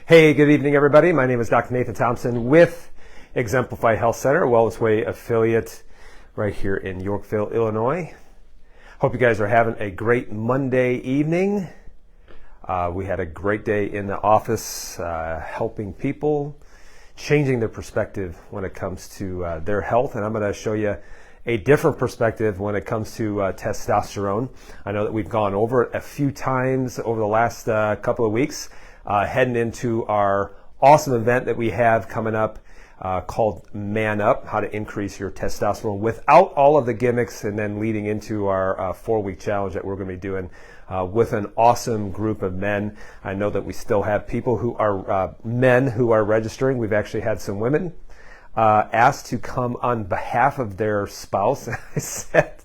Hey, good evening, everybody. My name is Dr. Nathan Thompson with Exemplify Health Center, a Wellness Way affiliate right here in Yorkville, Illinois. Hope you guys are having a great Monday evening. We had a great day in the office helping people, changing their perspective when it comes to their health. And I'm going to show you a different perspective when it comes to testosterone. I know that we've gone over it a few times over the last couple of weeks. Heading into our awesome event that we have coming up called Man Up, how to increase your testosterone without all of the gimmicks, and then leading into our 4-week challenge that we're going to be doing with an awesome group of men. I know that we still have people who are men who are registering. We've actually had some women asked to come on behalf of their spouse. I said,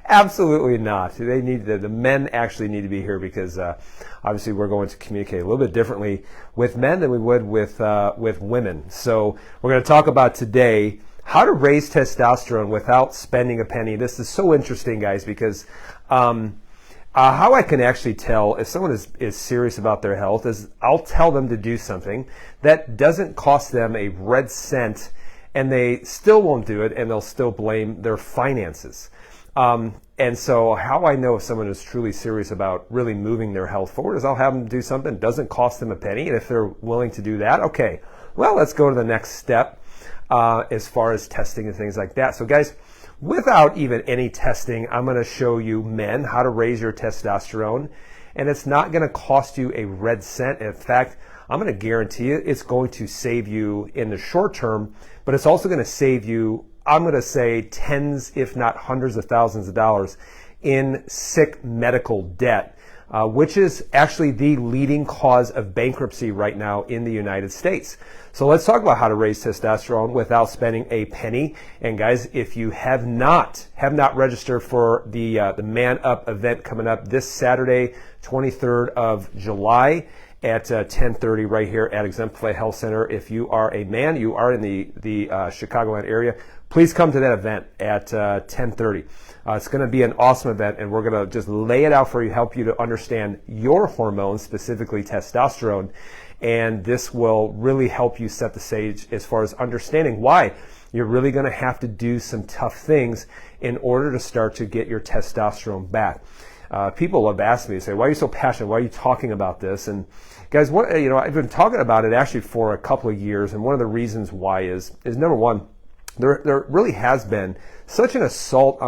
absolutely not. They need the men actually need to be here because obviously we're going to communicate a little bit differently with men than we would with women. So we're going to talk about today how to raise testosterone without spending a penny. This is so interesting, guys, because how I can actually tell if someone is serious about their health is I'll tell them to do something that doesn't cost them a red cent, and they still won't do it, and they'll still blame their finances. And so how I know if someone is truly serious about really moving their health forward is I'll have them do something that doesn't cost them a penny. And if they're willing to do that, okay, well, let's go to the next step as far as testing and things like that. So guys, without even any testing, I'm going to show you men how to raise your testosterone. And it's not going to cost you a red cent. In fact, I'm going to guarantee you it's going to save you in the short term, but it's also going to save you, I'm going to say, tens, if not hundreds of thousands of dollars in sick medical debt, which is actually the leading cause of bankruptcy right now in the United States. So let's talk about how to raise testosterone without spending a penny. And guys, if you have not registered for the Man Up event coming up this Saturday, 23rd of July, at 10:30 right here at Exemplify Health Center. If you are a man, you are in the Chicagoland area, please come to that event at 10:30. It's going to be an awesome event, and we're going to just lay it out for you, help you to understand your hormones, specifically testosterone, and this will really help you set the stage as far as understanding why you're really going to have to do some tough things in order to start to get your testosterone back. People have asked me, they say, why are you so passionate? Why are you talking about this? And guys, I've been talking about it actually for a couple of years, and one of the reasons why is number one, there really has been such an assault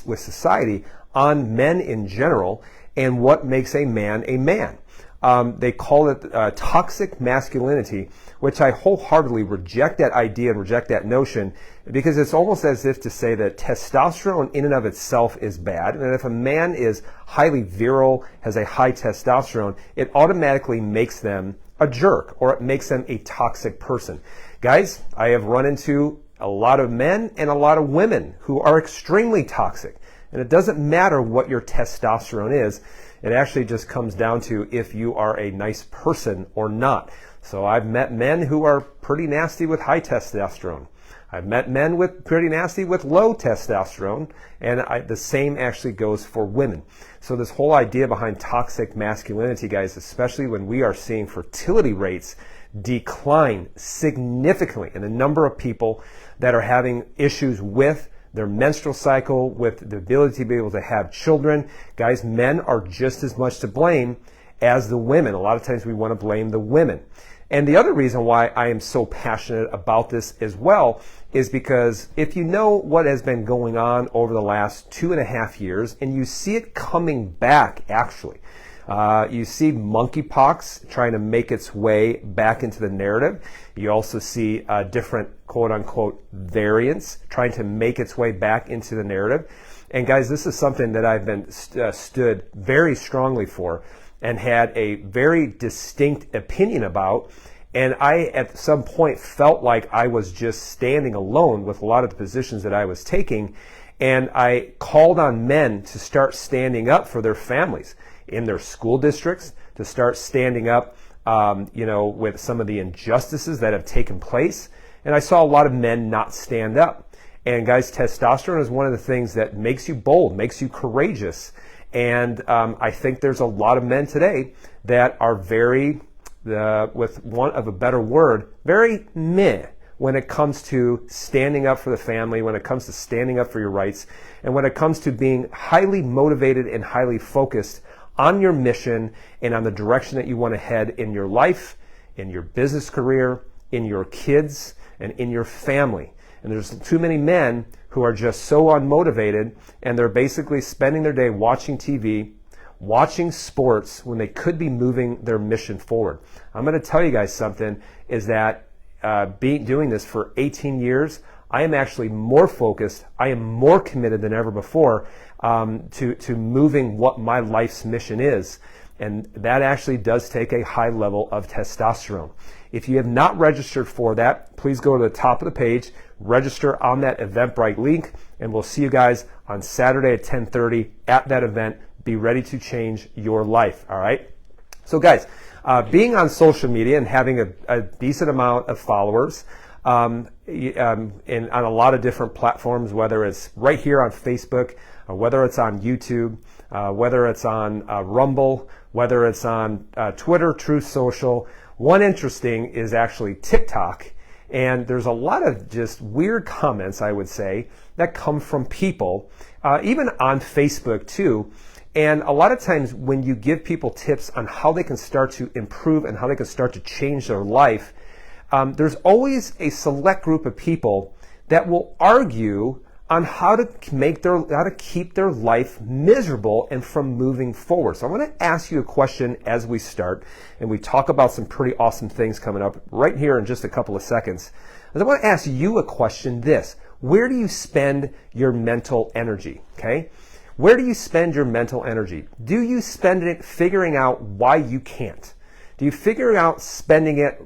with society on men in general and what makes a man a man. They call it toxic masculinity, which I wholeheartedly reject that idea and reject that notion, because it's almost as if to say that testosterone in and of itself is bad, and if a man is highly virile, has a high testosterone, it automatically makes them a jerk, or it makes them a toxic person. Guys, I have run into a lot of men and a lot of women who are extremely toxic, and it doesn't matter what your testosterone is. It actually just comes down to if you are a nice person or not. So I've met men who are pretty nasty with high testosterone. I've met men with pretty nasty with low testosterone, and the same actually goes for women. So this whole idea behind toxic masculinity, guys, especially when we are seeing fertility rates decline significantly in the number of people that are having issues with their menstrual cycle, with the ability to be able to have children. Guys, men are just as much to blame as the women. A lot of times we want to blame the women. And the other reason why I am so passionate about this as well is because if you know what has been going on over the last 2.5 years, and you see it coming back actually, you see monkeypox trying to make its way back into the narrative. You also see different quote-unquote variants trying to make its way back into the narrative. And guys, this is something that I've been stood very strongly for and had a very distinct opinion about. And I, at some point, felt like I was just standing alone with a lot of the positions that I was taking. And I called on men to start standing up for their families in their school districts, to start standing up, with some of the injustices that have taken place. And I saw a lot of men not stand up. And guys, testosterone is one of the things that makes you bold, makes you courageous. And I think there's a lot of men today that are very with want of a better word, very meh when it comes to standing up for the family, when it comes to standing up for your rights, and when it comes to being highly motivated and highly focused on your mission and on the direction that you want to head in your life, in your business career, in your kids, and in your family. And there's too many men who are just so unmotivated, and they're basically spending their day watching TV, watching sports, when they could be moving their mission forward. I'm going to tell you guys something, is that doing this for 18 years, I am actually more focused, I am more committed than ever before to moving what my life's mission is. And that actually does take a high level of testosterone. If you have not registered for that, please go to the top of the page, register on that Eventbrite link, and we'll see you guys on Saturday at 10:30 at that event. Be ready to change your life, all right? So guys, being on social media and having a decent amount of followers on a lot of different platforms, whether it's right here on Facebook, whether it's on YouTube, whether it's on Rumble, whether it's on Twitter, Truth Social. One interesting is actually TikTok. And there's a lot of just weird comments, I would say, that come from people, even on Facebook too. And a lot of times when you give people tips on how they can start to improve and how they can start to change their life, there's always a select group of people that will argue on how to keep their life miserable and from moving forward. So I want to ask you a question as we start, and we talk about some pretty awesome things coming up right here in just a couple of seconds. I want to ask you a question, this: where do you spend your mental energy? Okay? Where do you spend your mental energy? Do you spend it figuring out why you can't? Do you figure out spending it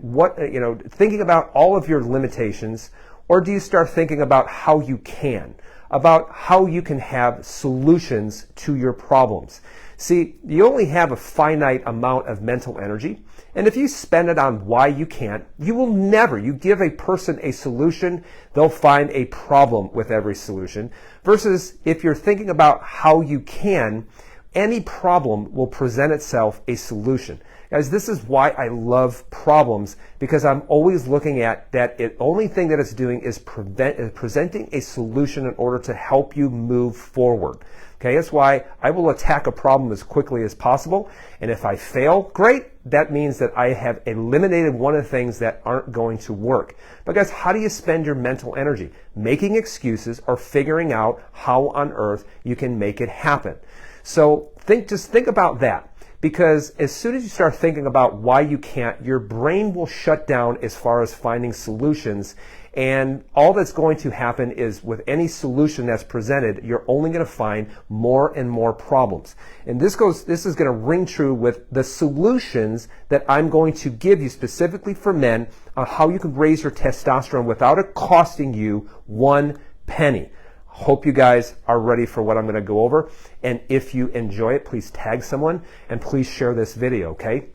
thinking about all of your limitations? Or do you start thinking about how you can, about how you can have solutions to your problems? See, you only have a finite amount of mental energy, and if you spend it on why you can't, you give a person a solution, they'll find a problem with every solution, versus if you're thinking about how you can, any problem will present itself a solution. Guys, this is why I love problems, because I'm always looking at that. The only thing that it's doing is presenting a solution in order to help you move forward. Okay, that's why I will attack a problem as quickly as possible. And if I fail, great. That means that I have eliminated one of the things that aren't going to work. But guys, how do you spend your mental energy? Making excuses or figuring out how on earth you can make it happen. So just think about that. Because as soon as you start thinking about why you can't, your brain will shut down as far as finding solutions. And all that's going to happen is with any solution that's presented, you're only going to find more and more problems. And this is going to ring true with the solutions that I'm going to give you specifically for men on how you can raise your testosterone without it costing you one penny. Hope you guys are ready for what I'm going to go over. And if you enjoy it, please tag someone and please share this video, okay?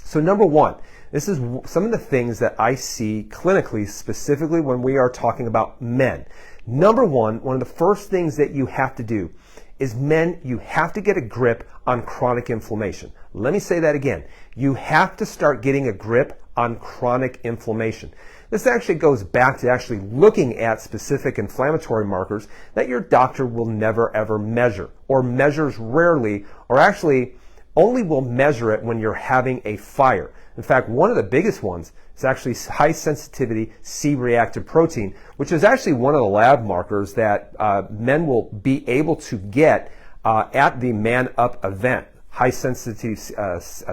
So number one, this is some of the things that I see clinically, specifically when we are talking about men. Number one of the first things that you have to do is, men, you have to get a grip on chronic inflammation. Let me say that again. You have to start getting a grip on chronic inflammation. This actually goes back to actually looking at specific inflammatory markers that your doctor will never ever measure, or measures rarely, or actually only will measure it when you're having a fire. In fact, one of the biggest ones is actually high sensitivity C-reactive protein, which is actually one of the lab markers that men will be able to get at the Man Up event. High sensitivity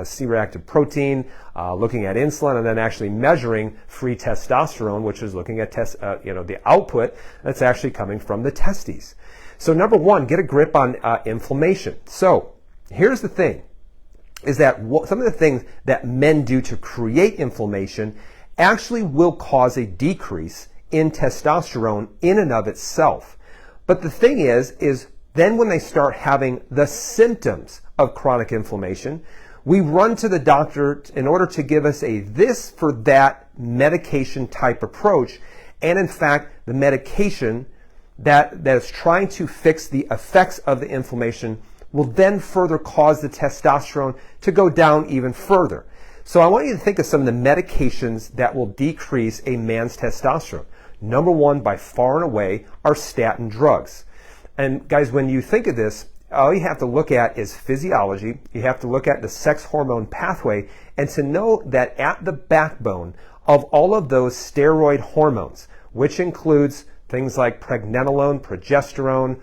C-reactive protein, looking at insulin, and then actually measuring free testosterone, which is looking at the output that's actually coming from the testes. So number one, get a grip on inflammation. So here's the thing, is that some of the things that men do to create inflammation actually will cause a decrease in testosterone in and of itself. But the thing is then when they start having the symptoms of chronic inflammation, we run to the doctor in order to give us a this for that medication type approach. And in fact, the medication that is trying to fix the effects of the inflammation will then further cause the testosterone to go down even further. So I want you to think of some of the medications that will decrease a man's testosterone. Number one, by far and away, are statin drugs. And guys, when you think of this, all you have to look at is physiology. You have to look at the sex hormone pathway, and to know that at the backbone of all of those steroid hormones, which includes things like pregnenolone, progesterone,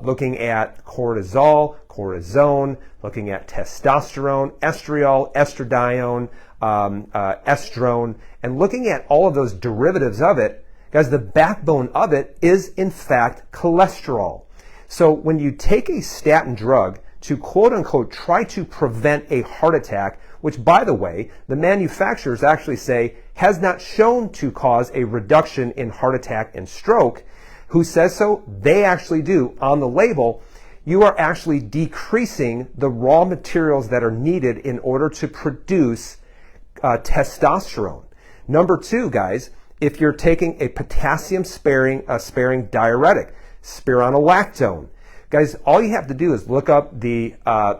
looking at cortisol, cortisone, looking at testosterone, estriol, estradiol, estrone, and looking at all of those derivatives of it, guys, the backbone of it is in fact cholesterol. So when you take a statin drug to quote unquote try to prevent a heart attack, which by the way, the manufacturers actually say has not shown to cause a reduction in heart attack and stroke, who says so? They actually do on the label. You are actually decreasing the raw materials that are needed in order to produce testosterone. Number two, guys, if you're taking a potassium sparing diuretic, spironolactone, guys, all you have to do is look up the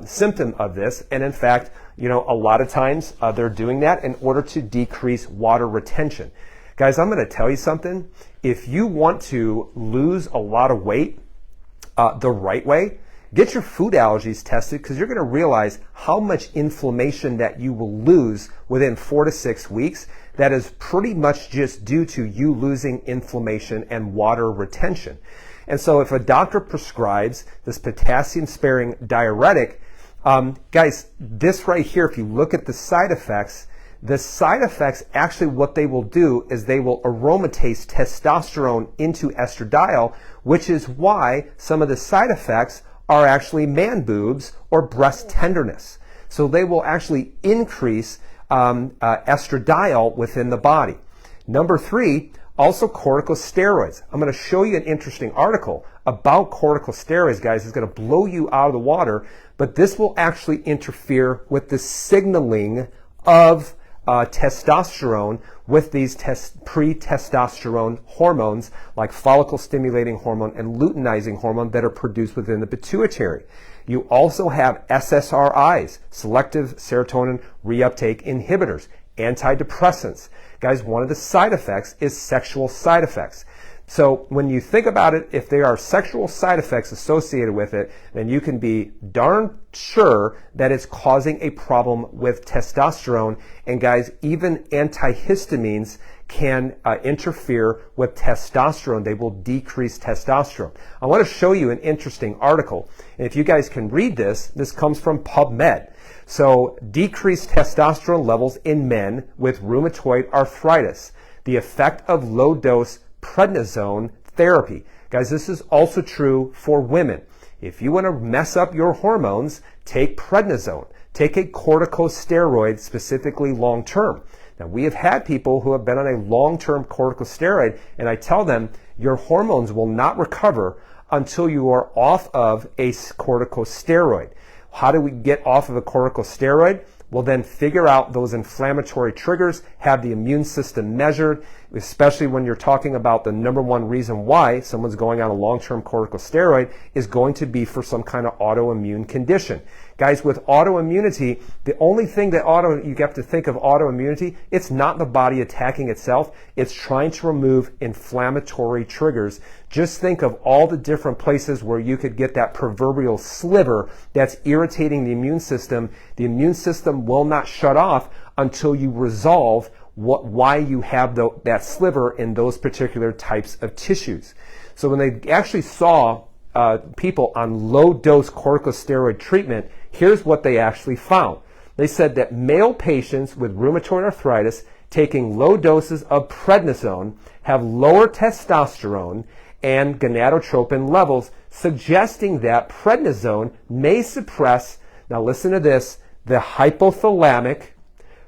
symptom of this, and in fact, a lot of times they're doing that in order to decrease water retention. Guys, I'm going to tell you something. If you want to lose a lot of weight the right way, get your food allergies tested, because you're going to realize how much inflammation that you will lose within 4 to 6 weeks. That is pretty much just due to you losing inflammation and water retention. And so if a doctor prescribes this potassium-sparing diuretic, guys, this right here, if you look at the side effects actually what they will do is they will aromatase testosterone into estradiol, which is why some of the side effects are actually man boobs or breast tenderness. So they will actually increase estradiol within the body. Number three, also corticosteroids. I'm going to show you an interesting article about corticosteroids, guys. It's going to blow you out of the water, but this will actually interfere with the signaling of testosterone with these pre-testosterone hormones like follicle stimulating hormone and luteinizing hormone that are produced within the pituitary. You also have SSRIs, selective serotonin reuptake inhibitors, antidepressants. Guys, one of the side effects is sexual side effects. So when you think about it, if there are sexual side effects associated with it, then you can be darn sure that it's causing a problem with testosterone. And guys, even antihistamines can interfere with testosterone. They will decrease testosterone. I want to show you an interesting article. And if you guys can read this comes from PubMed. So decreased testosterone levels in men with rheumatoid arthritis. The effect of low-dose prednisone therapy. Guys, this is also true for women. If you want to mess up your hormones, take prednisone. Take a corticosteroid, specifically long-term. Now, we have had people who have been on a long-term corticosteroid, and I tell them your hormones will not recover until you are off of a corticosteroid. How do we get off of a corticosteroid? We'll then figure out those inflammatory triggers, have the immune system measured, especially when you're talking about the number one reason why someone's going on a long-term corticosteroid is going to be for some kind of autoimmune condition. Guys, with autoimmunity, the only thing that you have to think of autoimmunity, it's not the body attacking itself, it's trying to remove inflammatory triggers. Just think of all the different places where you could get that proverbial sliver that's irritating the immune system. The immune system will not shut off until you resolve why you have that sliver in those particular types of tissues. So when they actually saw people on low-dose corticosteroid treatment, here's what they actually found. They said that male patients with rheumatoid arthritis taking low doses of prednisone have lower testosterone and gonadotropin levels, suggesting that prednisone may suppress, now listen to this, the hypothalamic,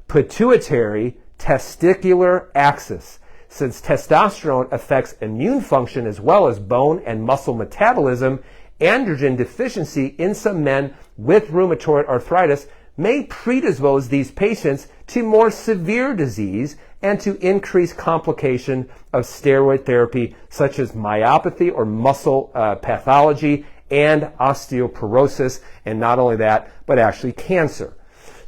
pituitary, testicular axis. Since testosterone affects immune function as well as bone and muscle metabolism, androgen deficiency in some men with rheumatoid arthritis may predispose these patients to more severe disease and to increased complication of steroid therapy such as myopathy or muscle pathology and osteoporosis, and not only that, but actually cancer.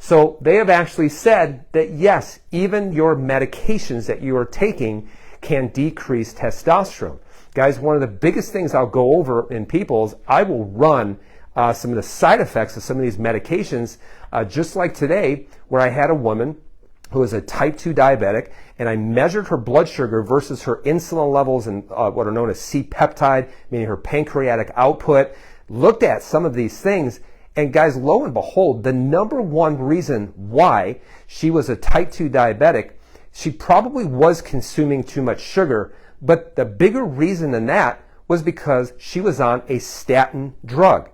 So they have actually said that yes, even your medications that you are taking can decrease testosterone. Guys, one of the biggest things I'll go over in people is I will run some of the side effects of some of these medications, just like today, where I had a woman who was a type 2 diabetic, and I measured her blood sugar versus her insulin levels and what are known as C-peptide, meaning her pancreatic output, looked at some of these things. And guys, lo and behold, the number one reason why she was a type 2 diabetic, she probably was consuming too much sugar, but the bigger reason than that was because she was on a statin drug.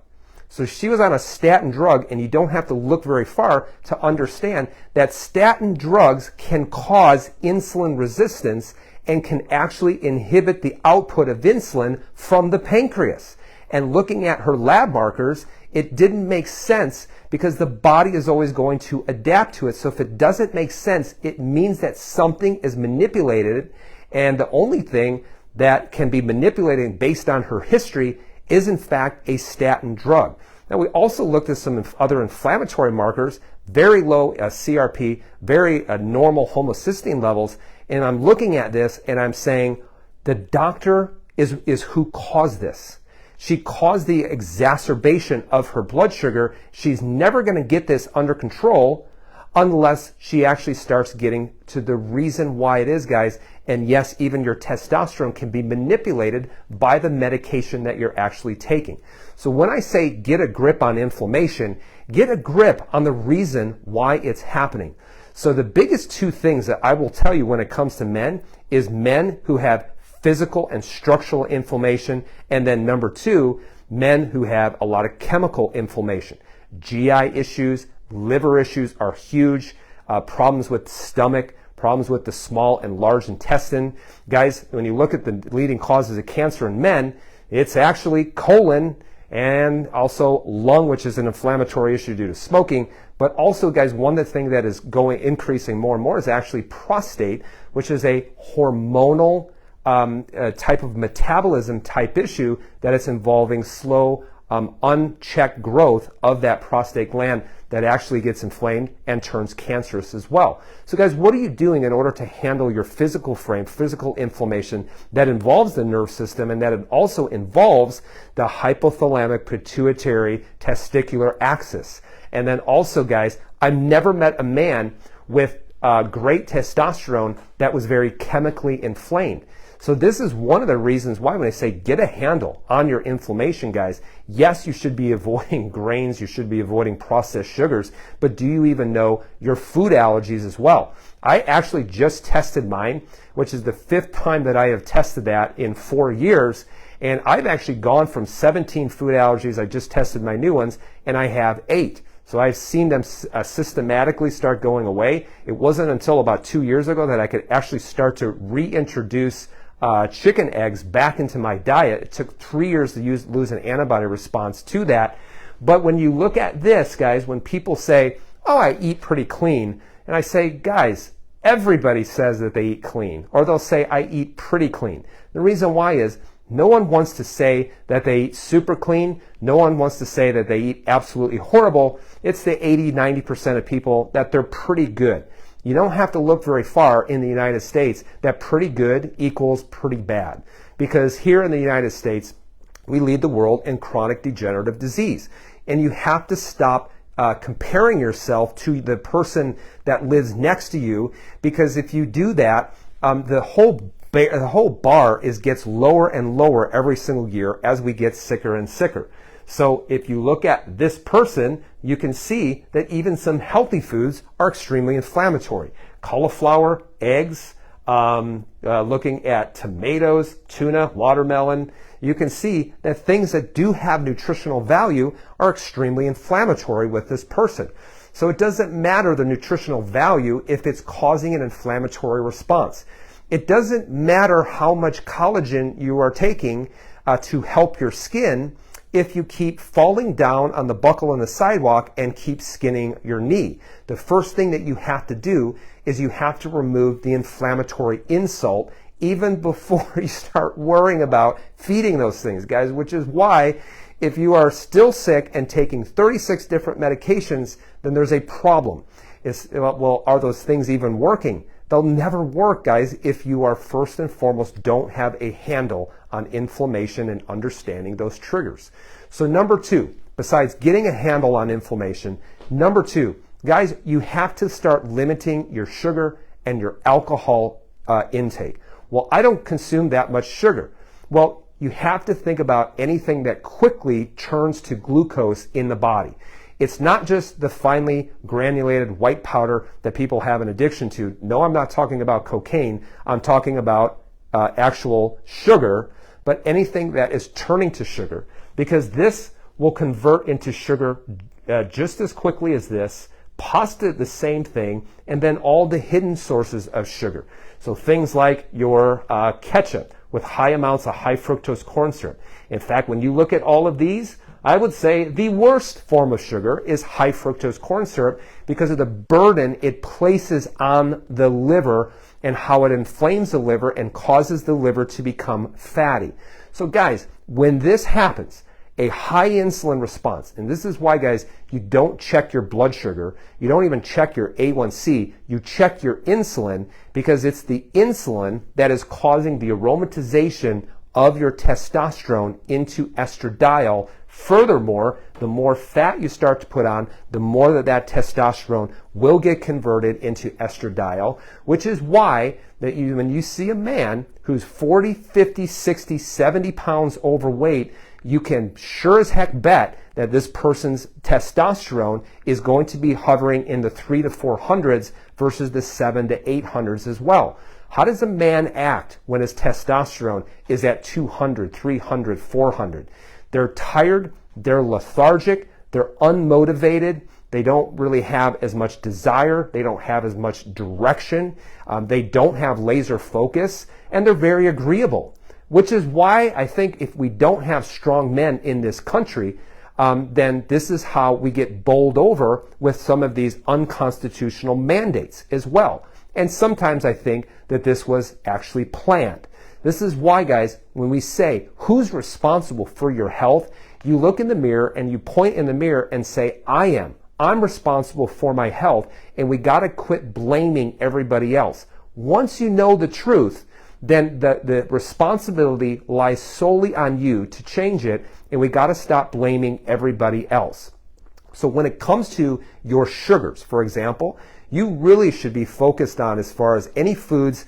So she was on a statin drug, and you don't have to look very far to understand that statin drugs can cause insulin resistance and can actually inhibit the output of insulin from the pancreas. And looking at her lab markers, it didn't make sense because the body is always going to adapt to it. So if it doesn't make sense, it means that something is manipulated, and the only thing that can be manipulated based on her history is in fact a statin drug. Now we also looked at some other inflammatory markers, very low CRP, very normal homocysteine levels, and I'm looking at this and I'm saying the doctor is who caused this. She caused the exacerbation of her blood sugar. She's never going to get this under control unless she actually starts getting to the reason why it is, guys. And yes, even your testosterone can be manipulated by the medication that you're actually taking. So when I say get a grip on inflammation, get a grip on the reason why it's happening. So the biggest two things that I will tell you when it comes to men is men who have physical and structural inflammation, and then number two, men who have a lot of chemical inflammation. GI issues, liver issues are huge, problems with stomach, problems with the small and large intestine. Guys, when you look at the leading causes of cancer in men, it's actually colon and also lung, which is an inflammatory issue due to smoking. But also, guys, one thing that is increasing more and more is actually prostate, which is a hormonal type of metabolism type issue that it's involving slow, unchecked growth of that prostate gland that actually gets inflamed and turns cancerous as well. So guys, what are you doing in order to handle your physical frame, physical inflammation that involves the nerve system and that it also involves the hypothalamic pituitary testicular axis? And then also, guys, I've never met a man with great testosterone that was very chemically inflamed. So this is one of the reasons why when I say get a handle on your inflammation, guys, yes, you should be avoiding grains, you should be avoiding processed sugars, but do you even know your food allergies as well? I actually just tested mine, which is the 5th time that I have tested that in 4 years, and I've actually gone from 17 food allergies, I just tested my new ones, and I have 8. So I've seen them systematically start going away. It wasn't until about 2 years ago that I could actually start to reintroduce chicken eggs back into my diet. It took 3 years to lose an antibody response to that. But when you look at this, guys, when people say, oh, I eat pretty clean, and I say, guys, everybody says that they eat clean, or they'll say, I eat pretty clean. The reason why is no one wants to say that they eat super clean. No one wants to say that they eat absolutely horrible. It's the 80-90% of people that they're pretty good. You don't have to look very far in the United States that pretty good equals pretty bad. Because here in the United States, we lead the world in chronic degenerative disease. And you have to stop comparing yourself to the person that lives next to you, because if you do that, the whole bar gets lower and lower every single year as we get sicker and sicker. So if you look at this person, you can see that even some healthy foods are extremely inflammatory. Cauliflower, eggs, looking at tomatoes, tuna, watermelon, you can see that things that do have nutritional value are extremely inflammatory with this person. So it doesn't matter the nutritional value if it's causing an inflammatory response. It doesn't matter how much collagen you are taking to help your skin if you keep falling down on the buckle on the sidewalk and keep skinning your knee. The first thing that you have to do is you have to remove the inflammatory insult even before you start worrying about feeding those things, guys, which is why If you are still sick and taking 36 different medications, then there's a problem. Well, are those things even working? They'll never work, guys, if you are first and foremost don't have a handle on inflammation and understanding those triggers. So number 2, besides getting a handle on inflammation, number 2, guys, you have to start limiting your sugar and your alcohol intake. Well, I don't consume that much sugar. Well, you have to think about anything that quickly turns to glucose in the body. It's not just the finely granulated white powder that people have an addiction to. No, I'm not talking about cocaine. I'm talking about actual sugar, but anything that is turning to sugar, because this will convert into sugar just as quickly as this, pasta the same thing, and then all the hidden sources of sugar. So things like your ketchup with high amounts of high fructose corn syrup. In fact, when you look at all of these, I would say the worst form of sugar is high fructose corn syrup because of the burden it places on the liver and how it inflames the liver and causes the liver to become fatty. So guys, when this happens, a high insulin response, and this is why, guys, you don't check your blood sugar, you don't even check your A1C, you check your insulin, because it's the insulin that is causing the aromatization of your testosterone into estradiol. Furthermore, the more fat you start to put on, the more that testosterone will get converted into estradiol, which is why that when you see a man who's 40, 50, 60, 70 pounds overweight, you can sure as heck bet that this person's testosterone is going to be hovering in the 300 to 400s versus the 700 to 800s as well. How does a man act when his testosterone is at 200, 300, 400? They're tired, they're lethargic, they're unmotivated, they don't really have as much desire, they don't have as much direction, they don't have laser focus, and they're very agreeable. Which is why I think if we don't have strong men in this country, then this is how we get bowled over with some of these unconstitutional mandates as well. And sometimes I think that this was actually planned. This is why, guys, when we say who's responsible for your health, you look in the mirror and you point in the mirror and say, I am. I'm responsible for my health, and we got to quit blaming everybody else. Once you know the truth, then the responsibility lies solely on you to change it, and we got to stop blaming everybody else. So when it comes to your sugars, for example, you really should be focused on, as far as any foods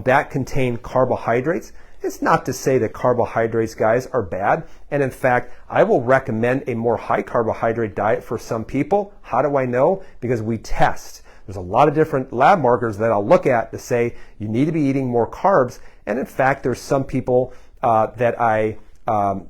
that contain carbohydrates. It's not to say that carbohydrates, guys, are bad. And in fact, I will recommend a more high carbohydrate diet for some people. How do I know? Because we test. There's a lot of different lab markers that I'll look at to say you need to be eating more carbs. And in fact, there's some people that I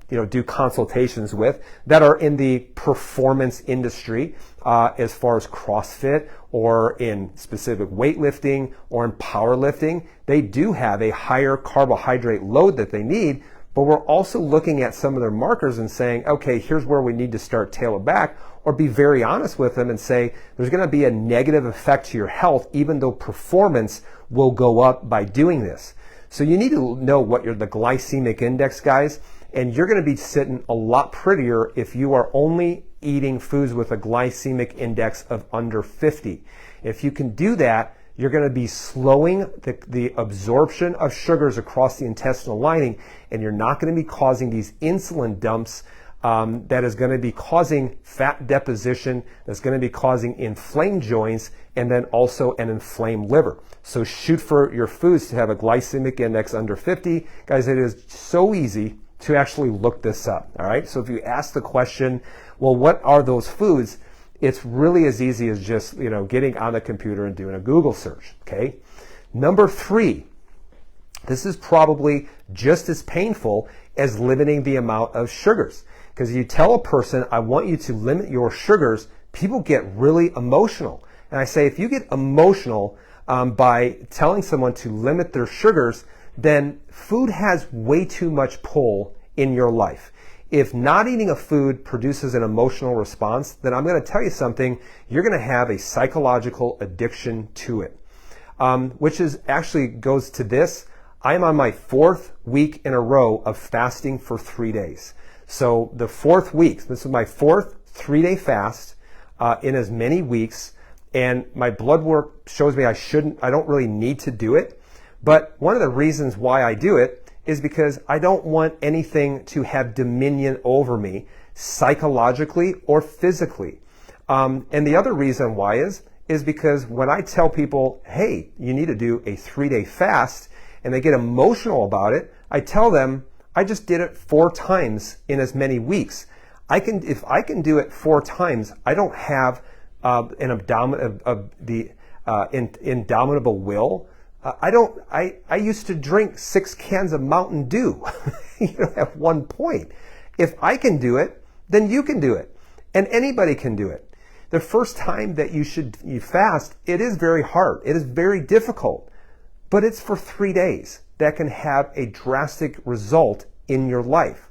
do consultations with that are in the performance industry, as far as CrossFit or in specific weightlifting or in powerlifting. They do have a higher carbohydrate load that they need, but we're also looking at some of their markers and saying, okay, here's where we need to start tail it back, or be very honest with them and say there's going to be a negative effect to your health even though performance will go up by doing this. So you need to know what the glycemic index, guys, and you're going to be sitting a lot prettier if you are only eating foods with a glycemic index of under 50. If you can do that, you're going to be slowing the absorption of sugars across the intestinal lining, and you're not going to be causing these insulin dumps that is going to be causing fat deposition, that's going to be causing inflamed joints, and then also an inflamed liver. So shoot for your foods to have a glycemic index under 50. Guys, it is so easy to actually look this up, all right? So if you ask the question, well, what are those foods? It's really as easy as just, getting on the computer and doing a Google search, okay? Number 3, this is probably just as painful as limiting the amount of sugars. Because you tell a person, I want you to limit your sugars, people get really emotional. And I say, if you get emotional by telling someone to limit their sugars, then food has way too much pull in your life. If not eating a food produces an emotional response, then I'm going to tell you something, you're going to have a psychological addiction to it. Which is actually goes to this. I am on my 4th week in a row of fasting for 3 days. So the 4th week, this is my 4th 3-day fast in as many weeks, and my blood work shows me I don't really need to do it. But one of the reasons why I do it is because I don't want anything to have dominion over me psychologically or physically. And the other reason why is because when I tell people, hey, you need to do a 3-day fast, and they get emotional about it, I tell them, I just did it 4 times in as many weeks. If I can do it 4 times, I don't have indomitable will. I used to drink 6 cans of Mountain Dew at one point. If I can do it, then you can do it. And anybody can do it. The first time that you fast, it is very hard. It is very difficult. But it's for 3 days that can have a drastic result in your life.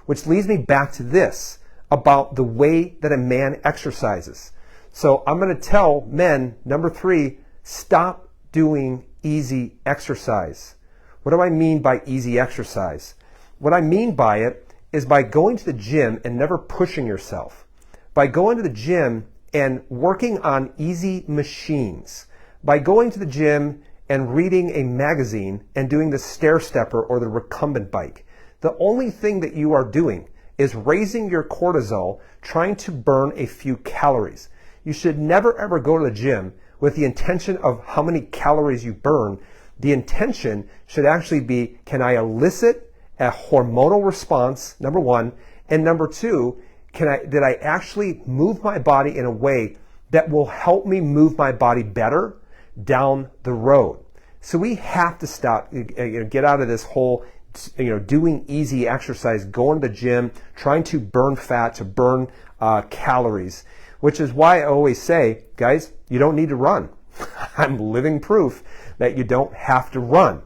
Which leads me back to this about the way that a man exercises. So I'm going to tell men, number 3, stop doing easy exercise. What do I mean by easy exercise? What I mean by it is by going to the gym and never pushing yourself. By going to the gym and working on easy machines. By going to the gym and reading a magazine and doing the stair stepper or the recumbent bike. The only thing that you are doing is raising your cortisol, trying to burn a few calories. You should never ever go to the gym with the intention of how many calories you burn. The intention should actually be, can I elicit a hormonal response, number 1, and number 2, did I actually move my body in a way that will help me move my body better down the road? So we have to stop, get out of this whole, doing easy exercise, going to the gym, trying to burn fat, to burn calories, which is why I always say, guys, you don't need to run. I'm living proof that you don't have to run.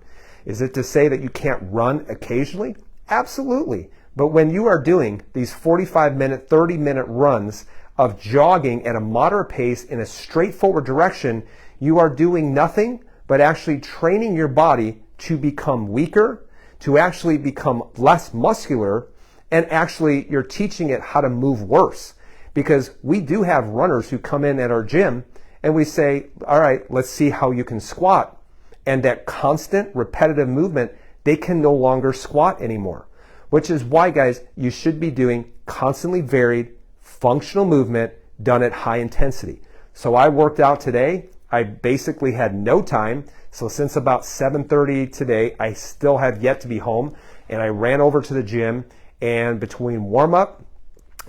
Is it to say that you can't run occasionally? Absolutely. But when you are doing these 45-minute, 30-minute runs of jogging at a moderate pace in a straightforward direction, you are doing nothing but actually training your body to become weaker, to actually become less muscular, and actually you're teaching it how to move worse. Because we do have runners who come in at our gym and we say, all right, let's see how you can squat. And that constant repetitive movement, they can no longer squat anymore. Which is why, guys, you should be doing constantly varied functional movement done at high intensity. So I worked out today. I basically had no time. So since about 7:30 today, I still have yet to be home. And I ran over to the gym, and between warm up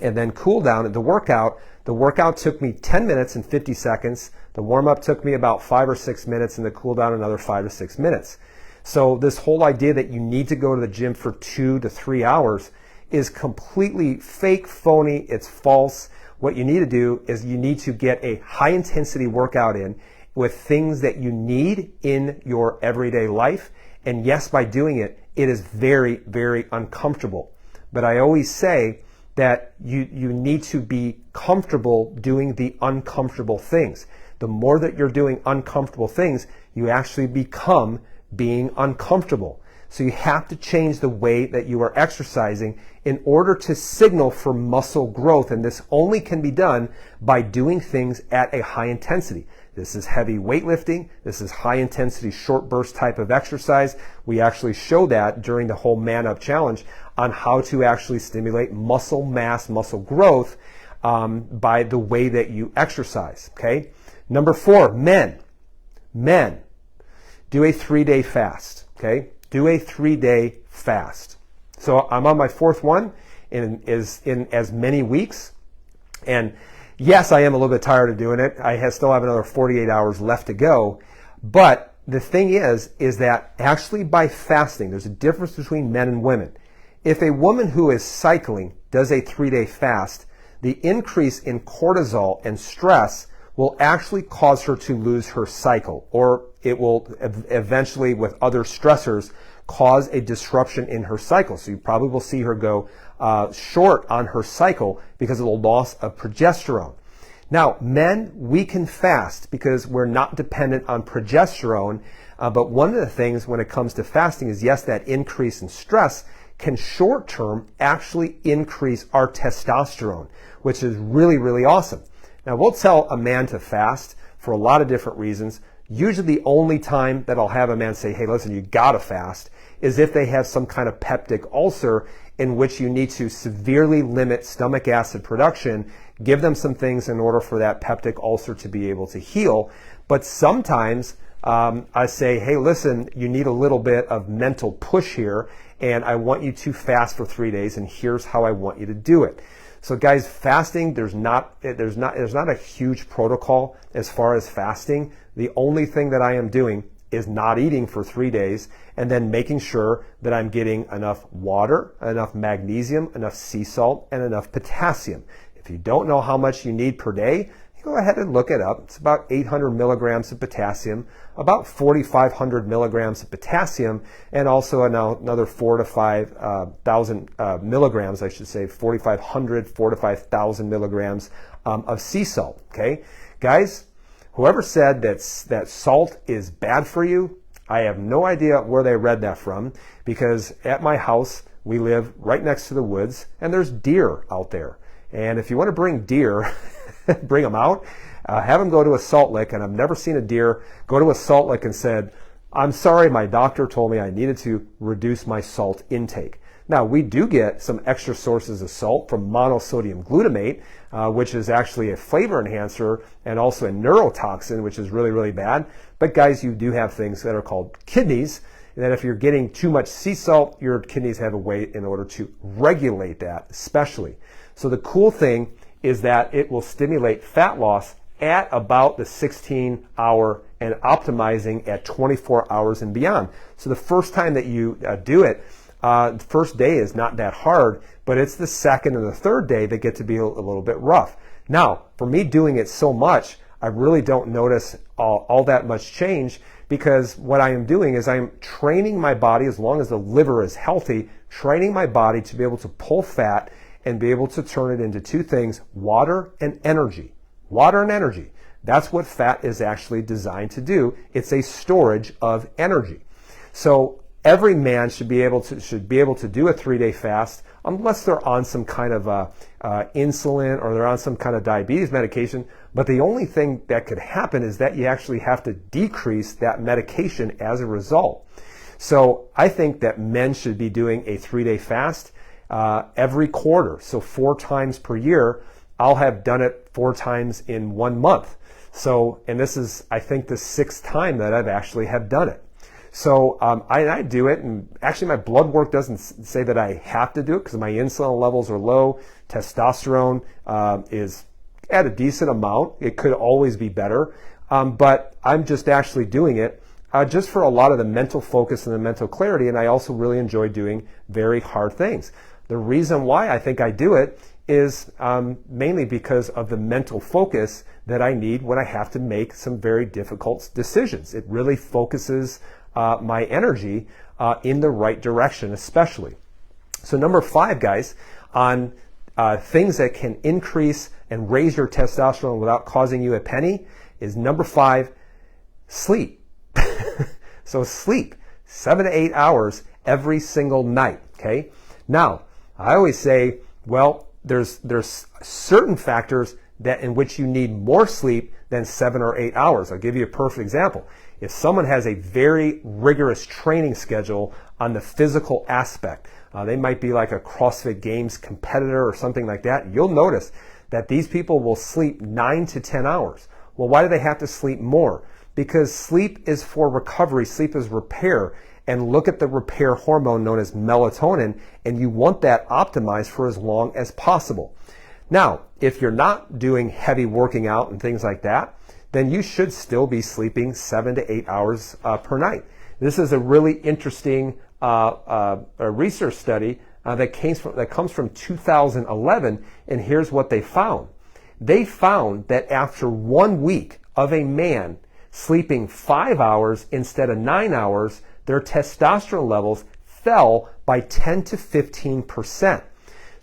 and then cool down at the workout took me 10 minutes and 50 seconds. The warm up took me about 5 or 6 minutes, and the cool down another 5 to 6 minutes. So this whole idea that you need to go to the gym for 2 to 3 hours is completely fake, phony. It's false. What you need to do is you need to get a high intensity workout in with things that you need in your everyday life. And yes, by doing it, it is very, very uncomfortable. But I always say that you need to be comfortable doing the uncomfortable things. The more that you're doing uncomfortable things, you actually become being uncomfortable. So you have to change the way that you are exercising in order to signal for muscle growth. And this only can be done by doing things at a high intensity. This is heavy weightlifting. This is high intensity short burst type of exercise. We actually show that during the whole Man Up Challenge on how to actually stimulate muscle mass, muscle growth by the way that you exercise. Okay. Number 4, men. Men, do a 3-day fast. Okay. Do a 3-day fast. So I'm on my 4th one in as many weeks. And yes, I am a little bit tired of doing it. I still have another 48 hours left to go. But the thing is that actually by fasting, there's a difference between men and women. If a woman who is cycling does a 3-day fast, the increase in cortisol and stress will actually cause her to lose her cycle, or it will eventually, with other stressors, cause a disruption in her cycle. So you probably will see her go short on her cycle because of the loss of progesterone. Now, men, we can fast because we're not dependent on progesterone. But one of the things when it comes to fasting is, yes, that increase in stress can short term actually increase our testosterone, which is really, really awesome. Now, we'll tell a man to fast for a lot of different reasons. Usually the only time that I'll have a man say, hey, listen, you gotta fast, is if they have some kind of peptic ulcer in which you need to severely limit stomach acid production, give them some things in order for that peptic ulcer to be able to heal. But sometimes I say, hey, listen, you need a little bit of mental push here, and I want you to fast for 3 days, and here's how I want you to do it. So guys, fasting, there's not a huge protocol as far as fasting. The only thing that I am doing is not eating for 3 days and then making sure that I'm getting enough water, enough magnesium, enough sea salt, and enough potassium. If you don't know how much you need per day, you go ahead and look it up. It's about 800 milligrams of potassium, about 4,500 milligrams of potassium, and also another 4,000 to 5,000 milligrams, I should say, 4,500, 4,000 to 5,000 milligrams of sea salt. Okay, guys, whoever said that salt is bad for you, I have no idea where they read that from, because at my house, we live right next to the woods, and there's deer out there. And if you want to bring deer, bring them out, have them go to a salt lick, and I've never seen a deer go to a salt lick and said, I'm sorry, my doctor told me I needed to reduce my salt intake. Now, we do get some extra sources of salt from monosodium glutamate, which is actually a flavor enhancer and also a neurotoxin, which is really, really bad. But guys, you do have things that are called kidneys, and that if you're getting too much sea salt, your kidneys have a way in order to regulate that, especially. So the cool thing is that it will stimulate fat loss at about the 16-hour and optimizing at 24 hours and beyond. So the first time that you do it, the first day is not that hard, but it's the second and the third day that get to be a little bit rough. Now, for me doing it so much, I really don't notice all that much change, because what I am doing is I'm training my body, as long as the liver is healthy, training my body to be able to pull fat and be able to turn it into two things: water and energy. Water and energy. That's what fat is actually designed to do. It's a storage of energy. So every man should be able to do a 3-day fast, unless they're on some kind of insulin or they're on some kind of diabetes medication. But the only thing that could happen is that you actually have to decrease that medication as a result. So I think that men should be doing a 3-day fast every quarter. So 4 times per year. I'll have done it 4 times in 1 month. So, and this is, I think, the 6th time that I've actually have done it. So I do it, and actually my blood work doesn't say that I have to do it, because my insulin levels are low. Testosterone is at a decent amount. It could always be better, but I'm just actually doing it just for a lot of the mental focus and the mental clarity, and I also really enjoy doing very hard things. The reason why I think I do it is mainly because of the mental focus that I need when I have to make some very difficult decisions. It really focuses my energy in the right direction, especially. So number 5, guys, on things that can increase and raise your testosterone without causing you a penny is number 5, sleep. So sleep 7 to 8 hours every single night. Okay. Now, I always say, well, there's certain factors that in which you need more sleep than 7 or 8 hours. I'll give you a perfect example. If someone has a very rigorous training schedule on the physical aspect, they might be like a CrossFit Games competitor or something like that, you'll notice that these people will sleep 9 to 10 hours. Well, why do they have to sleep more? Because sleep is for recovery, sleep is repair. And look at the repair hormone known as melatonin, and you want that optimized for as long as possible. Now, if you're not doing heavy working out and things like that, then you should still be sleeping 7 to 8 hours per night. This is a really interesting research study that comes from 2011, and here's what they found. They found that after 1 week of a man sleeping 5 hours instead of 9 hours, their testosterone levels fell by 10 to 15%.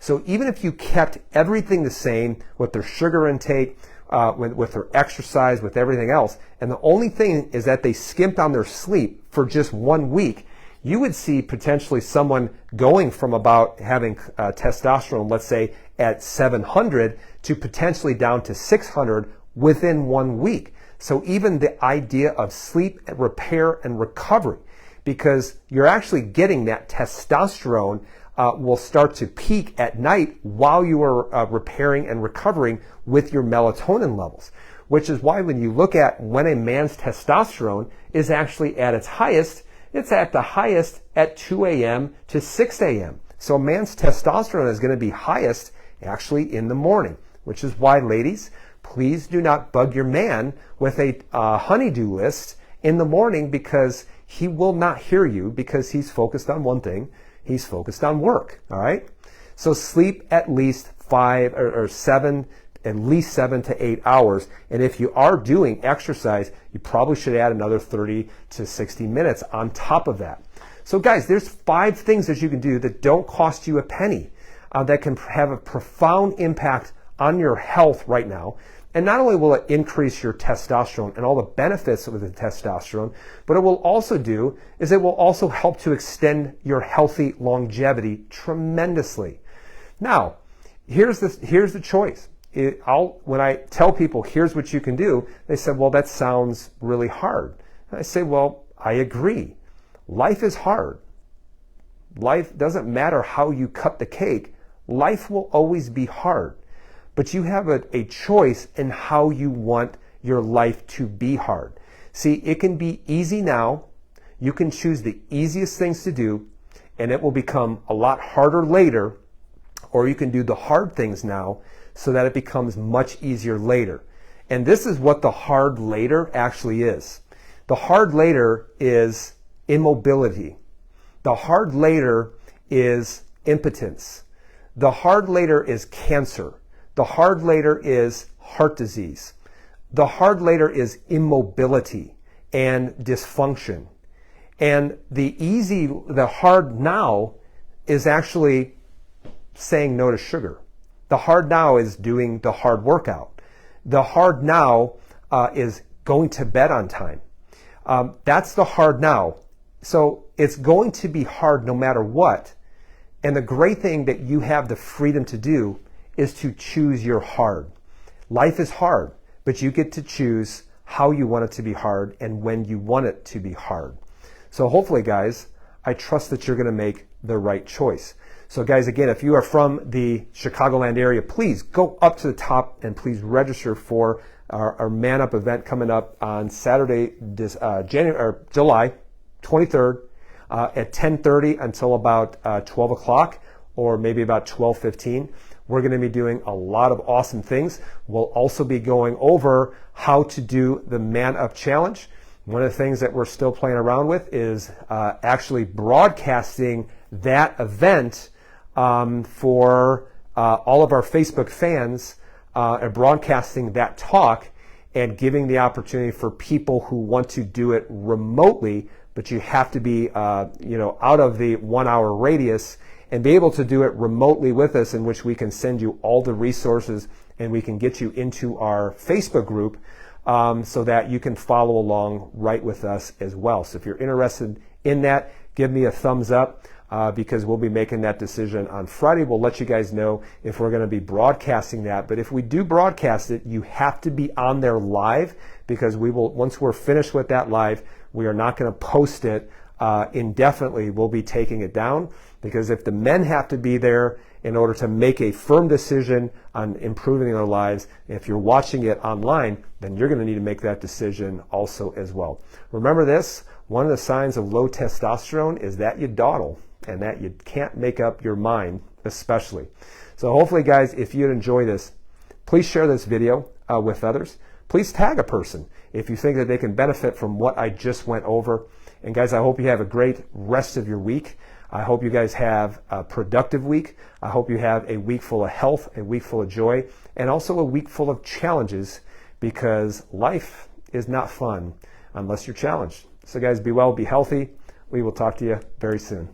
So even if you kept everything the same with their sugar intake, with their exercise, with everything else, and the only thing is that they skimped on their sleep for just 1 week, you would see potentially someone going from about having testosterone, let's say at 700 to potentially down to 600 within 1 week. So even the idea of sleep, repair, and recovery, because you're actually getting that testosterone will start to peak at night while you are repairing and recovering with your melatonin levels, which is why when you look at when a man's testosterone is actually at its highest, it's at the highest at 2 a.m. to 6 a.m. So a man's testosterone is going to be highest actually in the morning, which is why, ladies, please do not bug your man with a honey-do list in the morning, because he will not hear you, because he's focused on one thing. He's focused on work, all right? So sleep at least 5 or 7, at least 7 to 8 hours. And if you are doing exercise, you probably should add another 30 to 60 minutes on top of that. So guys, there's 5 things that you can do that don't cost you a penny, that can have a profound impact on your health right now. And not only will it increase your testosterone and all the benefits of the testosterone, but it will also do is it will also help to extend your healthy longevity tremendously. Now, here's the choice. When I tell people, here's what you can do, they said, well, that sounds really hard. And I say, well, I agree. Life is hard. Life doesn't matter how you cut the cake. Life will always be hard. But you have a choice in how you want your life to be hard. See, it can be easy now. You can choose the easiest things to do, and it will become a lot harder later. Or you can do the hard things now so that it becomes much easier later. And this is what the hard later actually is. The hard later is immobility. The hard later is impotence. The hard later is cancer. The hard later is heart disease. The hard later is immobility and dysfunction. And the hard now is actually saying no to sugar. The hard now is doing the hard workout. The hard now is going to bed on time. That's the hard now. So it's going to be hard no matter what. And the great thing that you have the freedom to do is to choose your hard. Life is hard, but you get to choose how you want it to be hard and when you want it to be hard. So hopefully, guys, I trust that you're going to make the right choice. So guys, again, if you are from the Chicagoland area, please go up to the top and please register for our Man Up event coming up on Saturday, July 23rd at 10:30 until about 12 o'clock or maybe about 12:15. We're going to be doing a lot of awesome things. We'll also be going over how to do the Man Up Challenge. One of the things that we're still playing around with is actually broadcasting that event for all of our Facebook fans, and broadcasting that talk and giving the opportunity for people who want to do it remotely, but you have to be out of the 1 hour radius and be able to do it remotely with us, in which we can send you all the resources and we can get you into our Facebook group so that you can follow along right with us as well. So if you're interested in that, give me a thumbs up because we'll be making that decision on Friday. We'll let you guys know if we're going to be broadcasting that. But if we do broadcast it, you have to be on there live, because we will, once we're finished with that live, we are not going to post it indefinitely. We'll be taking it down, because if the men have to be there in order to make a firm decision on improving their lives, if you're watching it online, then you're going to need to make that decision also as well. Remember this, one of the signs of low testosterone is that you dawdle and that you can't make up your mind, especially. So hopefully, guys, if you'd enjoy this, please share this video with others. Please tag a person if you think that they can benefit from what I just went over. And guys, I hope you have a great rest of your week. I hope you guys have a productive week. I hope you have a week full of health, a week full of joy, and also a week full of challenges, because life is not fun unless you're challenged. So guys, be well, be healthy. We will talk to you very soon.